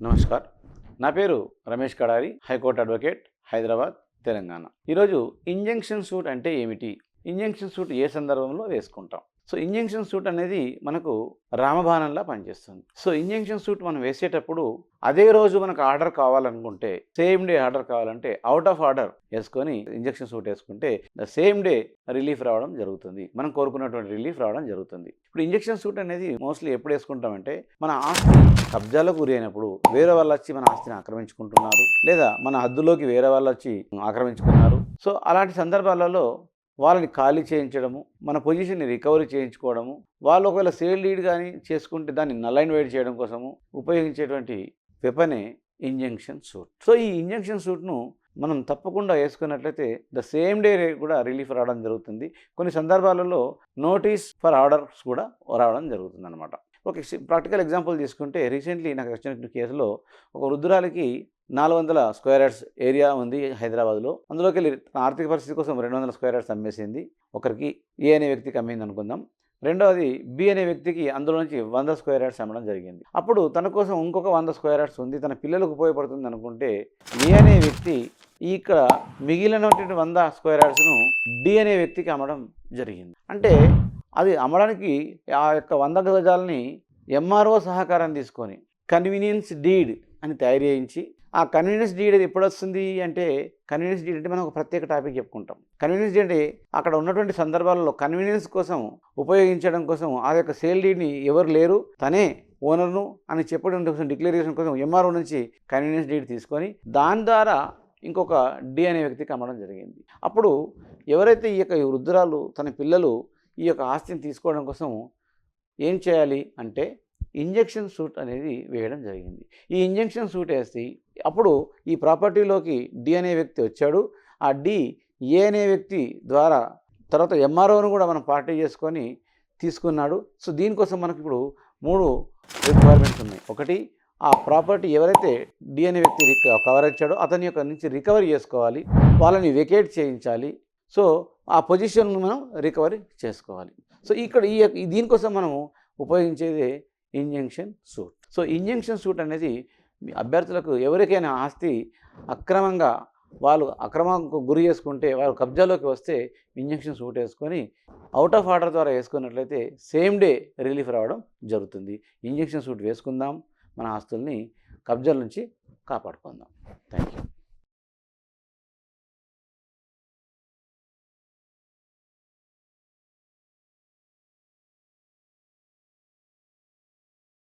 నమస్కార్. నా పేరు Ramesh Kadari, high court advocate, Hyderabad, Telangana. ఈరోజు ఇంజంక్షన్ సూట్ అంటే ఏమిటి? ఇంజంక్షన్ సూట్ ఏ సందర్భంలో వేసుకుంటాం? ఇంజంక్షన్ సూట్ అనేది మనకు రామబాణంలా పనిచేస్తుంది. ఇంజంక్షన్ సూట్ మనం వేసేటప్పుడు అదే రోజు మనకు ఆర్డర్ కావాలనుకుంటే, సేమ్ డే ఆర్డర్ కావాలంటే అవుట్ ఆఫ్ ఆర్డర్ వేసుకొని ఇంజంక్షన్ సూట్ వేసుకుంటే సేమ్ డే రిలీఫ్ రావడం జరుగుతుంది. మనం కోరుకున్నటువంటి రిలీఫ్ రావడం జరుగుతుంది. ఇప్పుడు ఇంజంక్షన్ సూట్ అనేది మోస్ట్లీ ఎప్పుడు వేసుకుంటామంటే, మన ఆస్తి కబ్జాలకు గురి అయినప్పుడు వేరే వాళ్ళు వచ్చి మన ఆస్తిని ఆక్రమించుకుంటున్నారు, లేదా మన హద్దులోకి వేరే వాళ్ళు వచ్చి ఆక్రమించుకున్నారు. అలాంటి సందర్భాలలో వాళ్ళని ఖాళీ చేయించడము, మన పొజిషన్ని రికవరీ చేయించుకోవడము, వాళ్ళు ఒకవేళ సేల్ డీడ్ కానీ చేసుకుంటే దాన్ని నల్ అండ్ వైడ్ చేయడం కోసము ఉపయోగించేటువంటి వెపనే ఇంజంక్షన్ సూట్. ఈ ఇంజంక్షన్ సూట్ను మనం తప్పకుండా వేసుకున్నట్లయితే ద సేమ్ డే కూడా రిలీఫ్ రావడం జరుగుతుంది. కొన్ని సందర్భాలలో నోటీస్ ఫర్ ఆర్డర్స్ కూడా రావడం జరుగుతుంది అన్నమాట. ఒక ప్రాక్టికల్ ఎగ్జాంపుల్ తీసుకుంటే, రీసెంట్లీ నాకు వచ్చిన కేసులో ఒక వృద్ధురాలికి 400 స్క్వేర్ యార్డ్స్ ఏరియా ఉంది హైదరాబాద్లో. అందులోకి వెళ్ళి ఆర్థిక పరిస్థితి కోసం 200 స్క్వేర్ యార్డ్స్ అమ్మేసింది. ఒకరికి ఏ అనే వ్యక్తికి అమ్మింది అనుకుందాం. రెండవది బి అనే వ్యక్తికి అందులో నుంచి 100 స్క్వేర్ యార్డ్స్ అమ్మడం జరిగింది. అప్పుడు తన కోసం ఇంకొక 100 స్క్వేర్ యార్డ్స్ ఉంది, తన పిల్లలకు ఉపయోగపడుతుంది అనుకుంటే ఏ అనే వ్యక్తి ఇక్కడ మిగిలినటువంటి 100 స్క్వేర్ యార్డ్స్ను డి అనే వ్యక్తికి అమ్మడం జరిగింది. అంటే అది అమ్మడానికి ఆ యొక్క 100 గజాలని ఎంఆర్ఓ సహకారం తీసుకొని కన్వీనియన్స్ డీడ్ అని తయారు చేయించి, ఆ కన్వీనియన్స్ డీడ్ అది ఎప్పుడు వస్తుంది అంటే, కన్వీనియన్స్ డీడ్ అంటే మనం ఒక ప్రత్యేక టాపిక్ చెప్పుకుంటాం. కన్వీనియన్స్ డీడ్ అంటే అక్కడ ఉన్నటువంటి సందర్భాలలో కన్వీనియన్స్ కోసం ఉపయోగించడం కోసం ఆ యొక్క సేల్ డీడ్ని ఎవరు లేరు, తనే ఓనర్ను అని చెప్పడం కోసం డిక్లరేషన్ కోసం ఎంఆర్ఓ నుంచి కన్వీనియన్స్ డీడ్ తీసుకొని దాని ద్వారా ఇంకొక డి అనే వ్యక్తికి అమ్మడం జరిగింది. అప్పుడు ఎవరైతే ఈ యొక్క వృద్ధురాలు తన పిల్లలు ఈ యొక్క ఆస్తిని తీసుకోవడం కోసం ఏం చేయాలి అంటే ఇంజంక్షన్ సూట్ అనేది వేయడం జరిగింది. ఈ ఇంజంక్షన్ సూట్ వేసి అప్పుడు ఈ ప్రాపర్టీలోకి డి అనే వ్యక్తి వచ్చాడు. ఆ డి ఏ అనే వ్యక్తి ద్వారా తర్వాత ఎంఆర్ఓను కూడా మనం పార్టీ చేసుకొని తీసుకున్నాడు. దీనికోసం మనకి ఇప్పుడు 3 రిక్వైర్మెంట్స్ ఉన్నాయి. ఒకటి, ఆ ప్రాపర్టీ ఎవరైతే డి అనే వ్యక్తి కవర్ ఇచ్చాడో అతని యొక్క నుంచి రికవరీ చేసుకోవాలి, వాళ్ళని వెకేట్ చేయించాలి. ఆ పొజిషన్ను మనం రికవరీ చేసుకోవాలి. ఇక్కడ దీనికోసం మనము ఉపయోగించేది ఇంజంక్షన్ సూట్. ఇంజంక్షన్ సూట్ అనేది అభ్యర్థులకు ఎవరికైనా ఆస్తి అక్రమంగా వాళ్ళు అక్రమంకు గురి చేసుకుంటే, వాళ్ళు కబ్జాలోకి వస్తే ఇంజంక్షన్ సూట్ వేసుకొని అవుట్ ఆఫ్ ఆర్డర్ ద్వారా వేసుకున్నట్లయితే సేమ్ డే రిలీఫ్ రావడం జరుగుతుంది. ఇంజంక్షన్ సూట్ వేసుకుందాం, మన ఆస్తుల్ని కబ్జాల నుంచి కాపాడుకుందాం. Thank you.